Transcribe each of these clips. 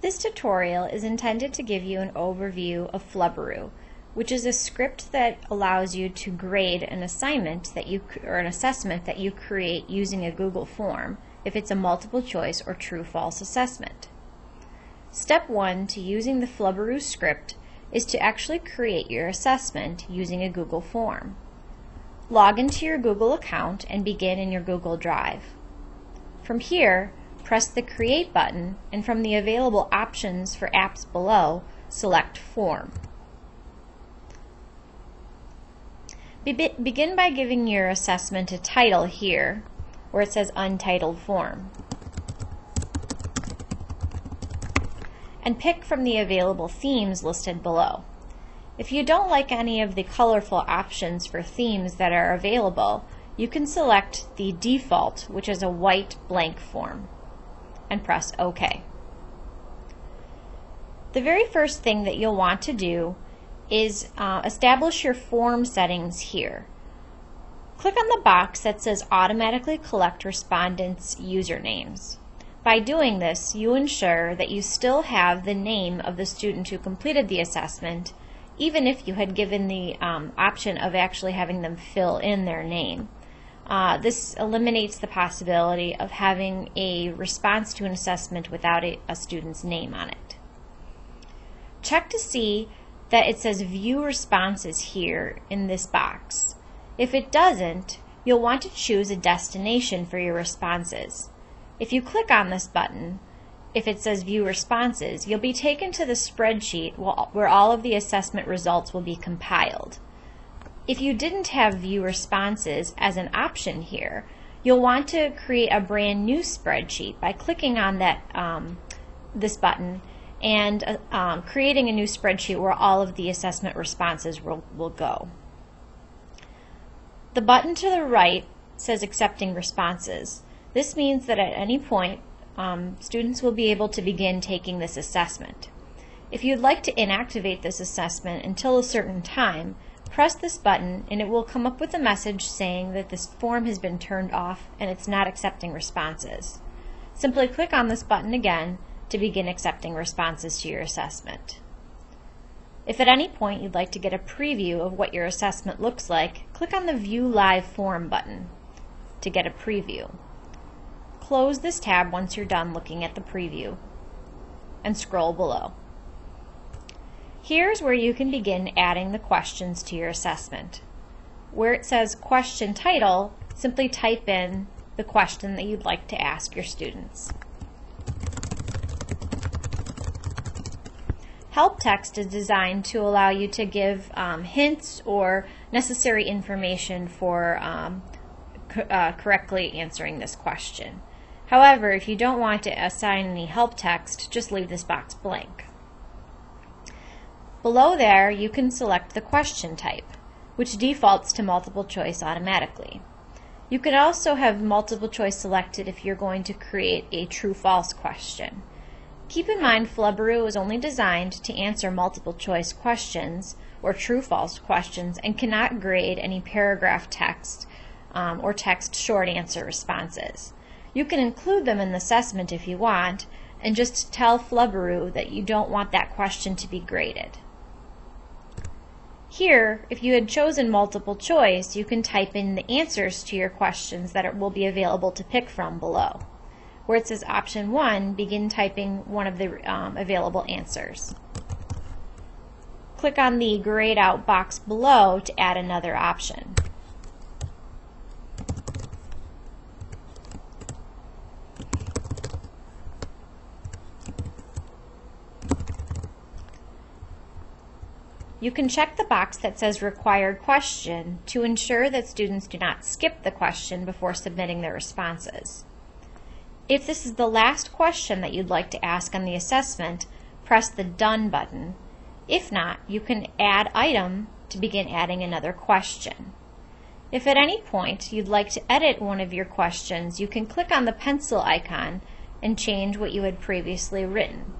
This tutorial is intended to give you an overview of Flubaroo, which is a script that allows you to grade an assignment or an assessment that you create using a Google form if it's a multiple choice or true-false assessment. Step 1 to using the Flubaroo script is to actually create your assessment using a Google form. Log into your Google account and begin in your Google Drive. From here, press the Create button, and from the available options for apps below, select Form. Begin by giving your assessment a title here, where it says Untitled Form. And pick from the available themes listed below. If you don't like any of the colorful options for themes that are available, you can select the default, which is a white blank form, and press OK. The very first thing that you'll want to do is establish your form settings here. Click on the box that says Automatically Collect Respondents' Usernames. By doing this, you ensure that you still have the name of the student who completed the assessment, even if you had given the option of actually having them fill in their name. This eliminates the possibility of having a response to an assessment without a student's name on it. Check to see that it says View Responses here in this box. If it doesn't, you'll want to choose a destination for your responses. If you click on this button, if it says View Responses, you'll be taken to the spreadsheet where all of the assessment results will be compiled. If you didn't have View Responses as an option here, you'll want to create a brand new spreadsheet by clicking on this button and creating a new spreadsheet where all of the assessment responses will go. The button to the right says Accepting Responses. This means that at any point, students will be able to begin taking this assessment. If you'd like to inactivate this assessment until a certain time, press this button and it will come up with a message saying that this form has been turned off and it's not accepting responses. Simply click on this button again to begin accepting responses to your assessment. If at any point you'd like to get a preview of what your assessment looks like, click on the View Live Form button to get a preview. Close this tab once you're done looking at the preview and scroll below. Here's where you can begin adding the questions to your assessment. Where it says Question Title, simply type in the question that you'd like to ask your students. Help text is designed to allow you to give hints or necessary information for correctly answering this question. However, if you don't want to assign any help text, just leave this box blank. Below there, you can select the question type, which defaults to multiple choice automatically. You can also have multiple choice selected if you're going to create a true-false question. Keep in mind, Flubaroo is only designed to answer multiple choice questions or true-false questions and cannot grade any paragraph text or text short answer responses. You can include them in the assessment if you want, and just tell Flubaroo that you don't want that question to be graded. Here, if you had chosen multiple choice, you can type in the answers to your questions that will be available to pick from below. Where it says Option 1, begin typing one of the available answers. Click on the Grayed Out box below to add another option. You can check the box that says Required Question to ensure that students do not skip the question before submitting their responses. If this is the last question that you'd like to ask on the assessment, press the Done button. If not, you can add Item to begin adding another question. If at any point you'd like to edit one of your questions, you can click on the pencil icon and change what you had previously written.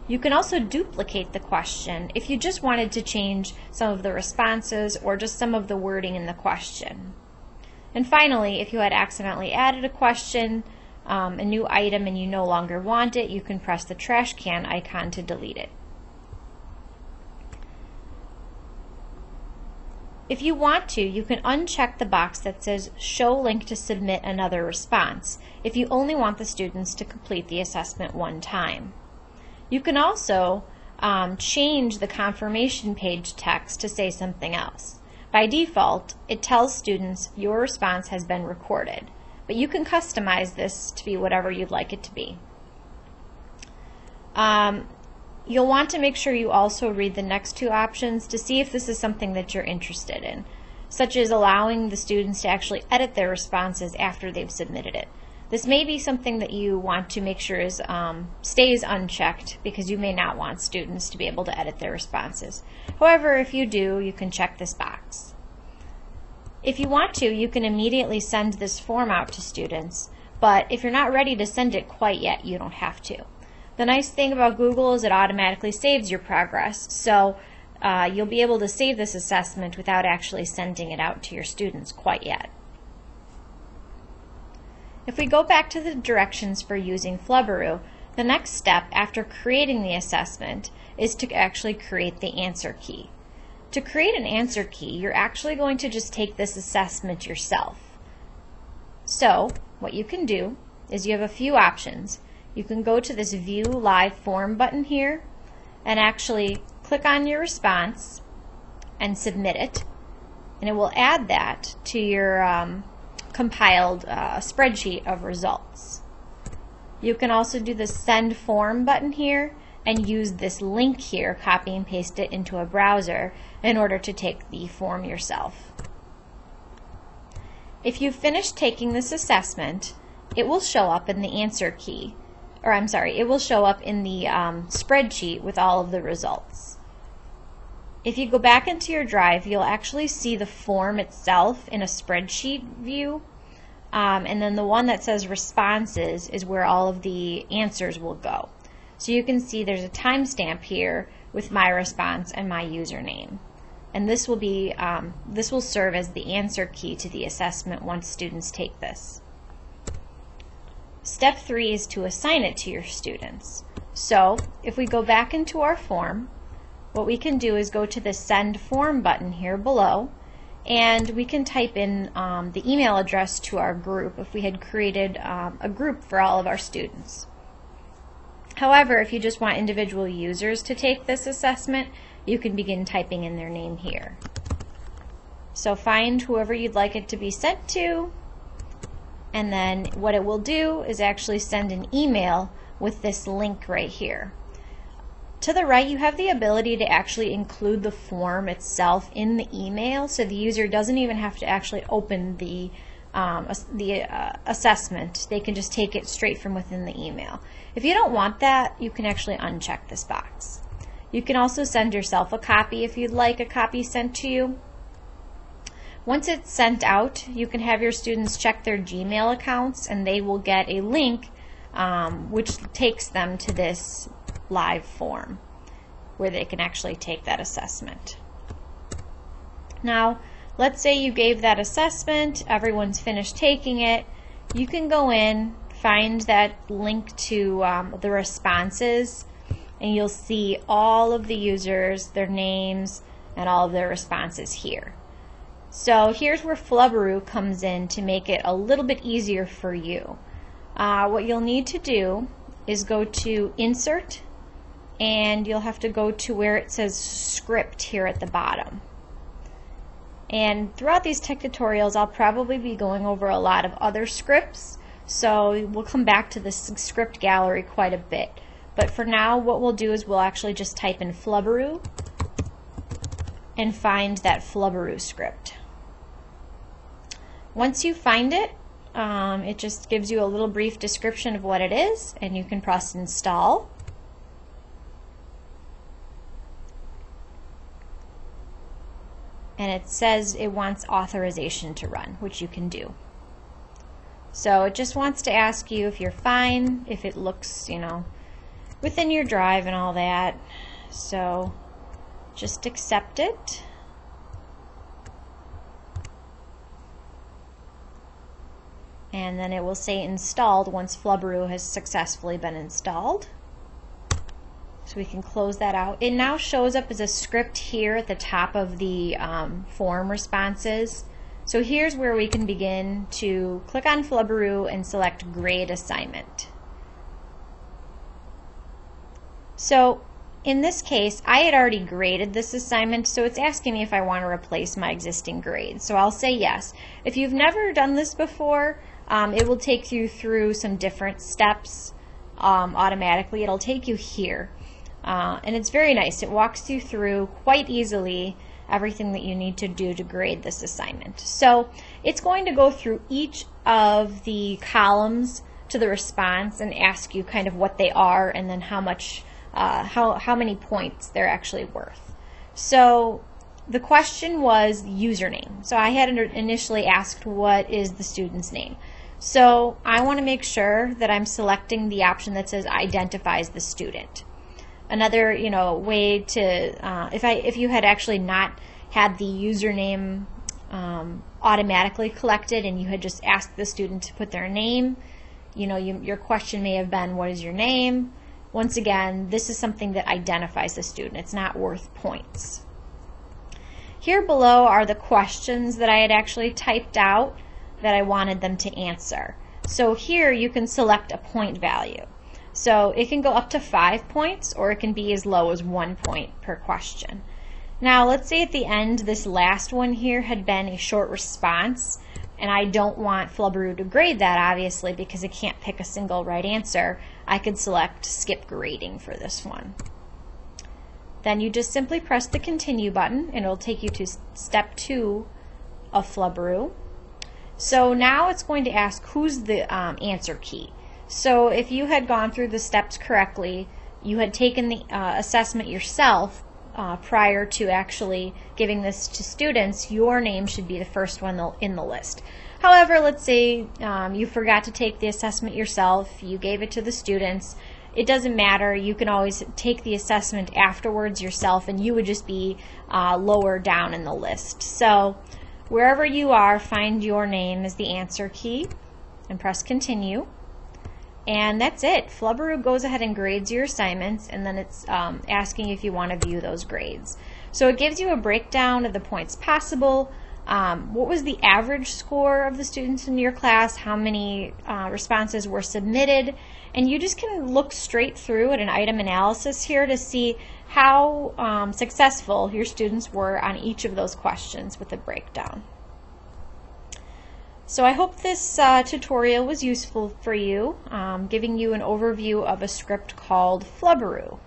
You can also duplicate the question if you just wanted to change some of the responses or just some of the wording in the question. And finally, if you had accidentally added a question, a new item and you no longer want it, you can press the trash can icon to delete it. If you want to, you can uncheck the box that says Show Link to submit another response if you only want the students to complete the assessment one time. You can also change the confirmation page text to say something else. By default, it tells students your response has been recorded, but you can customize this to be whatever you'd like it to be. You'll want to make sure you also read the next two options to see if this is something that you're interested in, such as allowing the students to actually edit their responses after they've submitted it. This may be something that you want to make sure stays unchecked because you may not want students to be able to edit their responses. However, if you do, you can check this box. If you want to, you can immediately send this form out to students, but if you're not ready to send it quite yet, you don't have to. The nice thing about Google is it automatically saves your progress, so you'll be able to save this assessment without actually sending it out to your students quite yet. If we go back to the directions for using Flubaroo, the next step after creating the assessment is to actually create the answer key. To create an answer key, you're actually going to just take this assessment yourself. So, what you can do is you have a few options. You can go to this View Live Form button here and actually click on your response and submit it, and it will add that to your compiled spreadsheet of results. You can also do the Send Form button here and use this link here, copy and paste it into a browser in order to take the form yourself. If you've finished taking this assessment, it will show up in the answer key. It will show up in the spreadsheet with all of the results. If you go back into your drive, you'll actually see the form itself in a spreadsheet view, and then the one that says responses is where all of the answers will go. So you can see there's a timestamp here with my response and my username, and this will serve as the answer key to the assessment once students take this. Step 3 is to assign it to your students. So if we go back into our form, what we can do is go to the Send Form button here below, and we can type in the email address to our group if we had created a group for all of our students. However, if you just want individual users to take this assessment, you can begin typing in their name here. So find whoever you'd like it to be sent to, and then what it will do is actually send an email with this link right here. To the right, you have the ability to actually include the form itself in the email, so the user doesn't even have to actually open the assessment. They can just take it straight from within the email. If you don't want that, you can actually uncheck this box. You can also send yourself a copy if you'd like a copy sent to you. Once it's sent out, you can have your students check their Gmail accounts, and they will get a link which takes them to this live form where they can actually take that assessment. Now, let's say you gave that assessment, everyone's finished taking it. You can go in, find that link to the responses, and you'll see all of the users, their names, and all of their responses here. So here's where Flubaroo comes in to make it a little bit easier for you. What you'll need to do is go to Insert, and you'll have to go to where it says Script here at the bottom. And throughout these tech tutorials, I'll probably be going over a lot of other scripts, so we'll come back to this script gallery quite a bit. But for now, what we'll do is we'll actually just type in Flubaroo and find that Flubaroo script. Once you find it, it just gives you a little brief description of what it is, and you can press Install. And it says it wants authorization to run, which you can do. So it just wants to ask you if you're fine, if it looks, within your drive and all that. So just accept it. and then it will say installed once Flubaroo has successfully been installed. So we can close that out. It now shows up as a script here at the top of the form responses. So here's where we can begin to click on Flubaroo and select Grade Assignment. So in this case, I had already graded this assignment, so it's asking me if I want to replace my existing grade. So I'll say yes. If you've never done this before, it will take you through some different steps automatically. It'll take you here. And it's very nice. It walks you through quite easily everything that you need to do to grade this assignment. So it's going to go through each of the columns to the response and ask you kind of what they are and then how much, how many points they're actually worth. So the question was username. So I had initially asked what is the student's name. So I want to make sure that I'm selecting the option that says identifies the student. Another, way to, if you had actually not had the username automatically collected and you had just asked the student to put their name, your question may have been, what is your name? Once again, this is something that identifies the student. It's not worth points. Here below are the questions that I had actually typed out that I wanted them to answer. So here you can select a point value. So it can go up to 5 points or it can be as low as 1 point per question. Now let's say at the end this last one here had been a short response and I don't want Flubaroo to grade that obviously because it can't pick a single right answer. I could select skip grading for this one. Then you just simply press the continue button and it'll take you to step 2 of Flubaroo. So now it's going to ask who's the answer key. So if you had gone through the steps correctly, you had taken the assessment yourself prior to actually giving this to students, your name should be the first one in the list. However, let's say you forgot to take the assessment yourself, you gave it to the students. It doesn't matter. You can always take the assessment afterwards yourself and you would just be lower down in the list. So wherever you are, find your name as the answer key and press continue. And that's it. Flubaroo goes ahead and grades your assignments and then it's asking if you want to view those grades. So it gives you a breakdown of the points possible, what was the average score of the students in your class, how many responses were submitted, and you just can look straight through at an item analysis here to see how successful your students were on each of those questions with a breakdown. So I hope this tutorial was useful for you, giving you an overview of a script called Flubaroo.